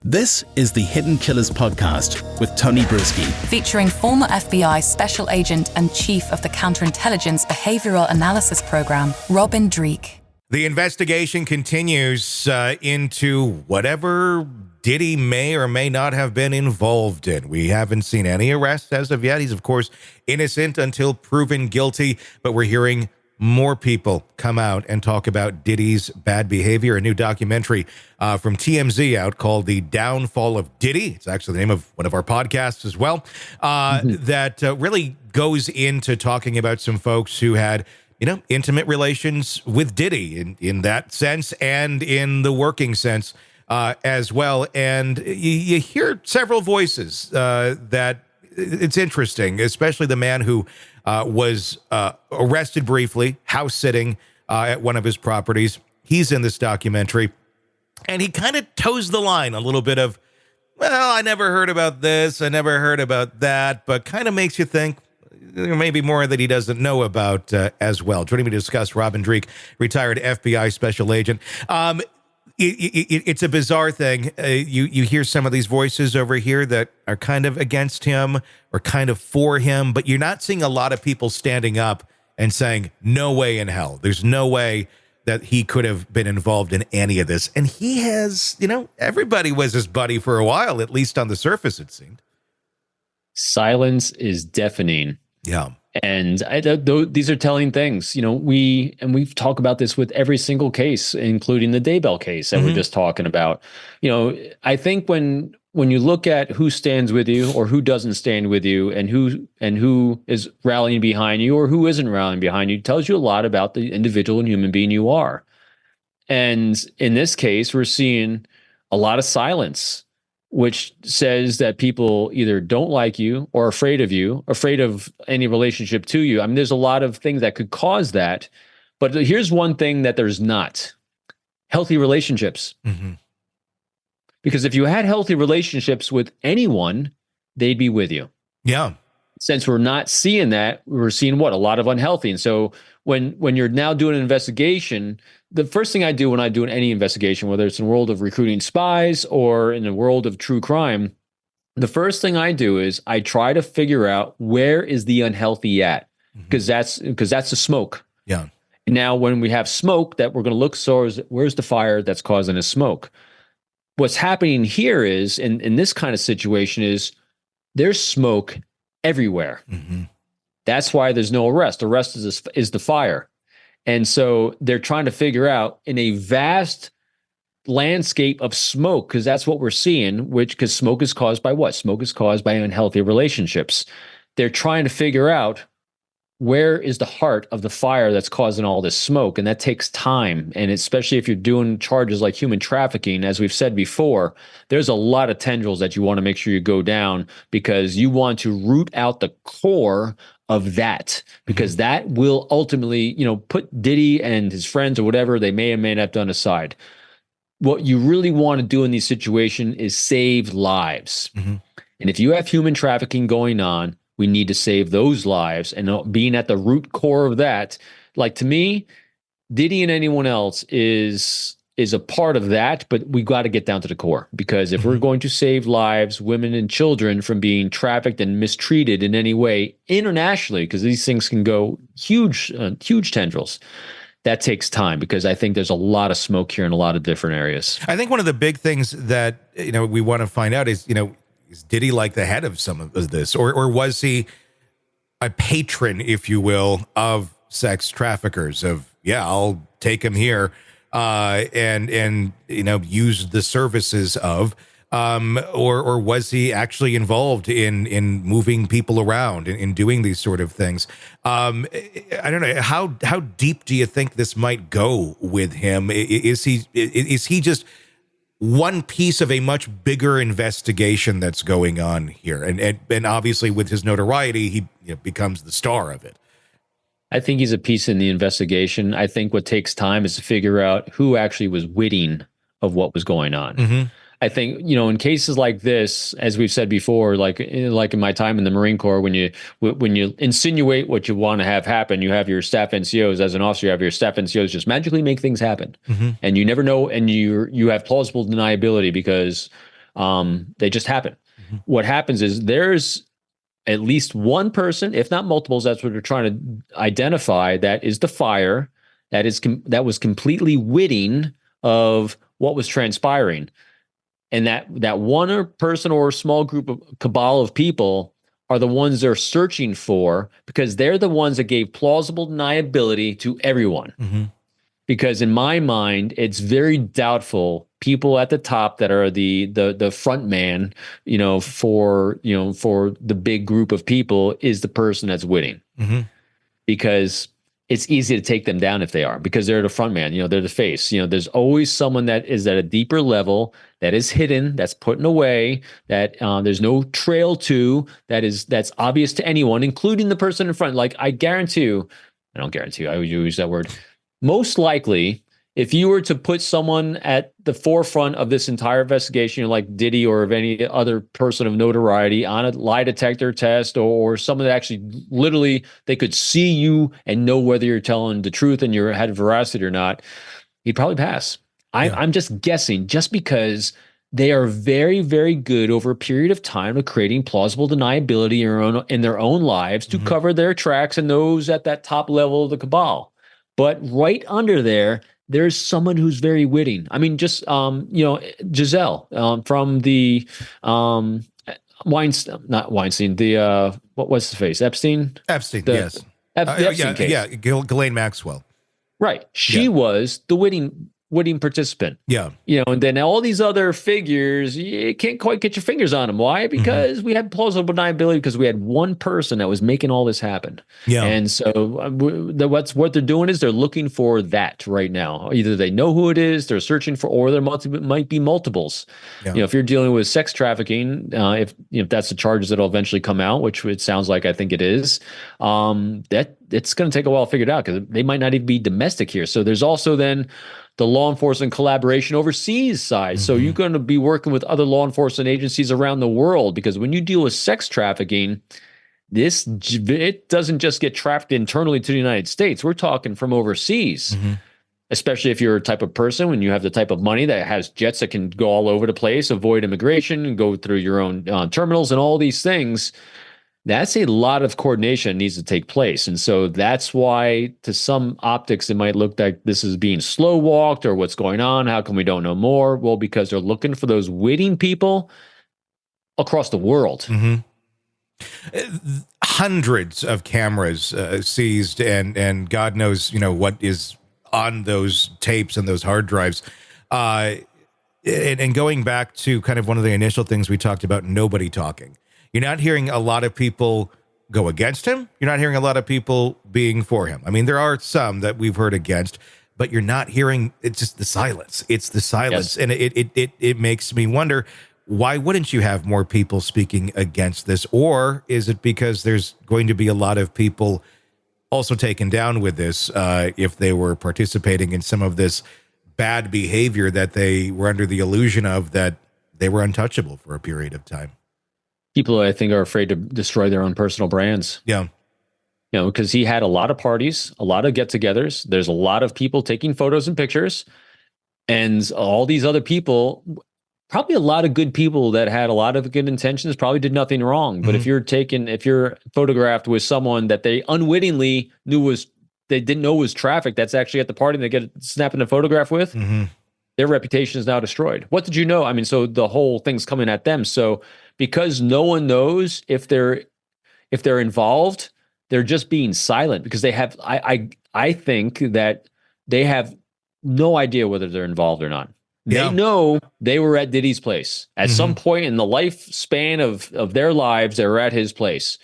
This is the Hidden Killers podcast with Tony Brueski, featuring former FBI Special Agent and Chief of the Counterintelligence Behavioral Analysis Program, Robin Dreeke. The investigation continues into whatever Diddy may or may not have been involved in. We haven't seen any arrests as of yet. He's, of course, innocent until proven guilty, but we're hearing more people come out and talk about Diddy's bad behavior. A new documentary from TMZ out called The Downfall of Diddy. It's actually the name of one of our podcasts as well, that really goes into talking about some folks who had, intimate relations with Diddy in that sense and in the working sense as well. And you hear several voices that it's interesting, especially the man who was arrested briefly, house sitting at one of his properties. He's in this documentary, and he kind of toes the line a little bit of, well, I never heard about this, I never heard about that, but kind of makes you think there may be more that he doesn't know about as well. Joining me to discuss, Robin Dreeke, retired FBI special agent. It's a bizarre thing. You hear some of these voices over here that are kind of against him or kind of for him, but you're not seeing a lot of people standing up and saying, no way in hell. There's no way that he could have been involved in any of this. And he has, everybody was his buddy for a while, at least on the surface, it seemed. Silence is deafening. Yeah. And these are telling things. We've talked about this with every single case, including the Daybell case that we're just talking about. I think when you look at who stands with you or who doesn't stand with you, and who is rallying behind you or who isn't rallying behind you, tells you a lot about the individual and human being you are. And in this case, we're seeing a lot of silence, which says that people either don't like you or afraid of any relationship to you. I mean, there's a lot of things that could cause that. But here's one thing that there's not: healthy relationships. Mm-hmm. Because if you had healthy relationships with anyone, they'd be with you. Yeah. Since we're not seeing that, we're seeing a lot of unhealthy. And so when you're now doing an investigation, the first thing I do when I do any investigation, whether it's in the world of recruiting spies or in the world of true crime, the first thing I do is I try to figure out where is the unhealthy at, because that's the smoke. Yeah. And now when we have smoke, that we're going to look, so where's the fire that's causing the smoke? What's happening here is, in this kind of situation, is there's smoke everywhere. Mm-hmm. That's why there's no arrest. Arrest is the fire. And so they're trying to figure out, in a vast landscape of smoke, because that's what we're seeing, because smoke is caused by what? Smoke is caused by unhealthy relationships. They're trying to figure out where is the heart of the fire that's causing all this smoke. And that takes time. And especially if you're doing charges like human trafficking, as we've said before, there's a lot of tendrils that you want to make sure you go down, because you want to root out the core of that, because that will ultimately, put Diddy and his friends or whatever they may or may not have done aside. What you really want to do in these situations is save lives. Mm-hmm. And if you have human trafficking going on, we need to save those lives. And being at the root core of that, like, to me, Diddy and anyone else is a part of that, but we got to get down to the core, because if we're going to save lives, women and children, from being trafficked and mistreated in any way internationally, because these things can go huge tendrils, that takes time, because I think there's a lot of smoke here in a lot of different areas. I think one of the big things that, we want to find out is, is Diddy like the head of some of this, or was he a patron, if you will, of sex traffickers? I'll take him here and use the services of, or was he actually involved in moving people around, in doing these sort of things? I don't know. How deep do you think this might go with him? Is he just one piece of a much bigger investigation that's going on here? And obviously with his notoriety, he becomes the star of it. I think he's a piece in the investigation. I think what takes time is to figure out who actually was witting of what was going on. Mm-hmm. I think, in cases like this, as we've said before, like in my time in the Marine Corps, when you insinuate what you want to have happen, you have your staff NCOs. As an officer, you have your staff NCOs just magically make things happen. Mm-hmm. And you never know, and you have plausible deniability, because They just happen. What happens is there's at least one person, if not multiples, that's what they're trying to identify, that is the fire, that was completely witting of what was transpiring. And that one person or small group of cabal of people are the ones they're searching for, because they're the ones that gave plausible deniability to everyone. Because in my mind, it's very doubtful people at the top that are the front man, for the big group of people is the person that's winning. Because it's easy to take them down if they are, because they're the front man, they're the face. There's always someone that is at a deeper level, that is hidden, that's put away, that there's no trail to, that's obvious to anyone, including the person in front. Like I don't guarantee, I would use that word. Most likely, if you were to put someone at the forefront of this entire investigation, like Diddy or of any other person of notoriety, on a lie detector test, or someone that actually literally they could see you and know whether you're telling the truth and you had veracity or not, he'd probably pass. I'm just guessing, just because they are very, very good over a period of time of creating plausible deniability in their own lives to cover their tracks and those at that top level of the cabal. But right under there's someone who's very witting. I mean, just Giselle from the Weinstein, not Weinstein. The what was his face? Epstein. Yes. The Epstein case. Yeah. Ghislaine Maxwell. Right. She was the witting participant. Yeah. And then all these other figures, you can't quite get your fingers on them. Why? Because we had plausible deniability, because we had one person that was making all this happen. Yeah. And so what they're doing is they're looking for that right now. Either they know who it is, they're searching for, or there might be multiples. Yeah. If you're dealing with sex trafficking, if that's the charges that'll eventually come out, which it sounds like I think it is, that it's going to take a while to figure it out, because they might not even be domestic here. So there's also then the law enforcement collaboration overseas side. So you're going to be working with other law enforcement agencies around the world, because when you deal with sex trafficking, it doesn't just get trafficked internally to the United States. We're talking from overseas, especially if you're a type of person, when you have the type of money that has jets that can go all over the place, avoid immigration, and go through your own terminals and all these things. That's a lot of coordination needs to take place. And so that's why, to some optics, it might look like this is being slow walked, or what's going on. How come we don't know more? Well, because they're looking for those witting people across the world. Hundreds of cameras seized, and God knows, what is on those tapes and those hard drives. And going back to kind of one of the initial things we talked about, nobody talking. You're not hearing a lot of people go against him. You're not hearing a lot of people being for him. I mean, there are some that we've heard against, but you're not hearing. It's just the silence. It's the silence. Yes. And it makes me wonder, why wouldn't you have more people speaking against this? Or is it because there's going to be a lot of people also taken down with this if they were participating in some of this bad behavior that they were under the illusion of, that they were untouchable for a period of time? People, I think, are afraid to destroy their own personal brands. Yeah. Because he had a lot of parties, a lot of get-togethers. There's a lot of people taking photos and pictures. And all these other people, probably a lot of good people that had a lot of good intentions, probably did nothing wrong. But if you're photographed with someone that they unwittingly they didn't know was trafficked, that's actually at the party, and they get snapping a photograph with, their reputation is now destroyed. What did you know? I mean, so the whole thing's coming at them. So because no one knows if they're involved, they're just being silent, because they have, I think that they have no idea whether they're involved or not. They know they were at Diddy's place at some point in the lifespan of their lives. They were at his place,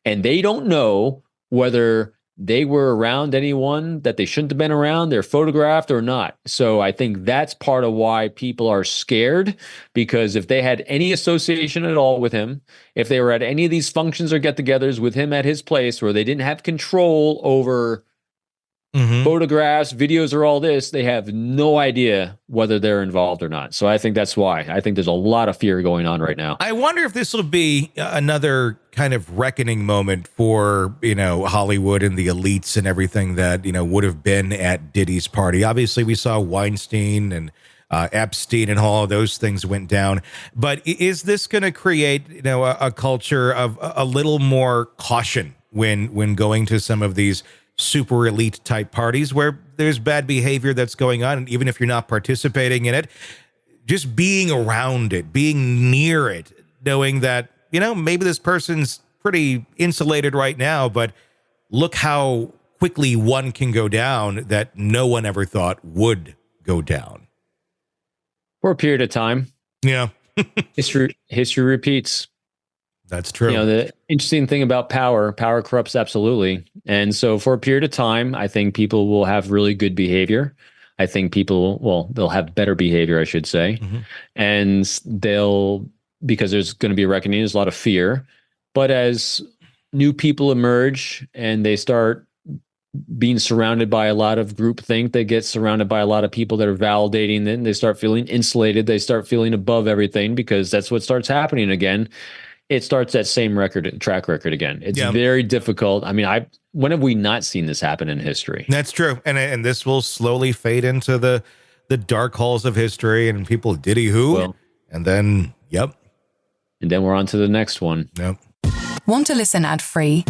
and they don't know whether they were around anyone that they shouldn't have been around, they're photographed or not. So I think that's part of why people are scared, because if they had any association at all with him, if they were at any of these functions or get-togethers with him at his place, where they didn't have control over photographs, videos, or all this, they have no idea whether they're involved or not. So I think that's why. I think there's a lot of fear going on right now. I wonder if this will be another kind of reckoning moment for, Hollywood and the elites and everything that, would have been at Diddy's party. Obviously, we saw Weinstein and Epstein and all of those things went down. But is this going to create, a culture of a little more caution when going to some of these super elite type parties where there's bad behavior that's going on, and even if you're not participating in it, just being around it, being near it, knowing that, maybe this person's pretty insulated right now, but look how quickly one can go down that no one ever thought would go down. For a period of time. Yeah. History repeats. That's true. The interesting thing about power corrupts absolutely. And so for a period of time, I think people will have really good behavior. I think they'll have better behavior, I should say. Mm-hmm. And because there's going to be a reckoning, there's a lot of fear. But as new people emerge and they start being surrounded by a lot of groupthink, they get surrounded by a lot of people that are validating them. They start feeling insulated. They start feeling above everything, because that's what starts happening again. It starts that same track record again. It's very difficult. I mean, when have we not seen this happen in history? That's true. And this will slowly fade into the dark halls of history, and people diddy who, and then, And then we're on to the next one. Yep. Want to listen ad-free?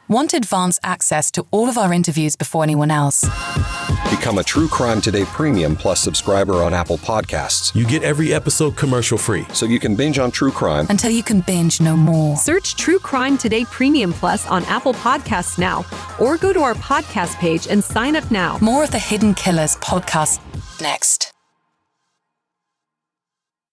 Want advanced access to all of our interviews before anyone else? Become a True Crime Today Premium Plus subscriber on Apple Podcasts. You get every episode commercial free, so you can binge on true crime until you can binge no more. Search True Crime Today Premium Plus on Apple Podcasts now, or go to our podcast page and sign up now. More of the Hidden Killers podcast next.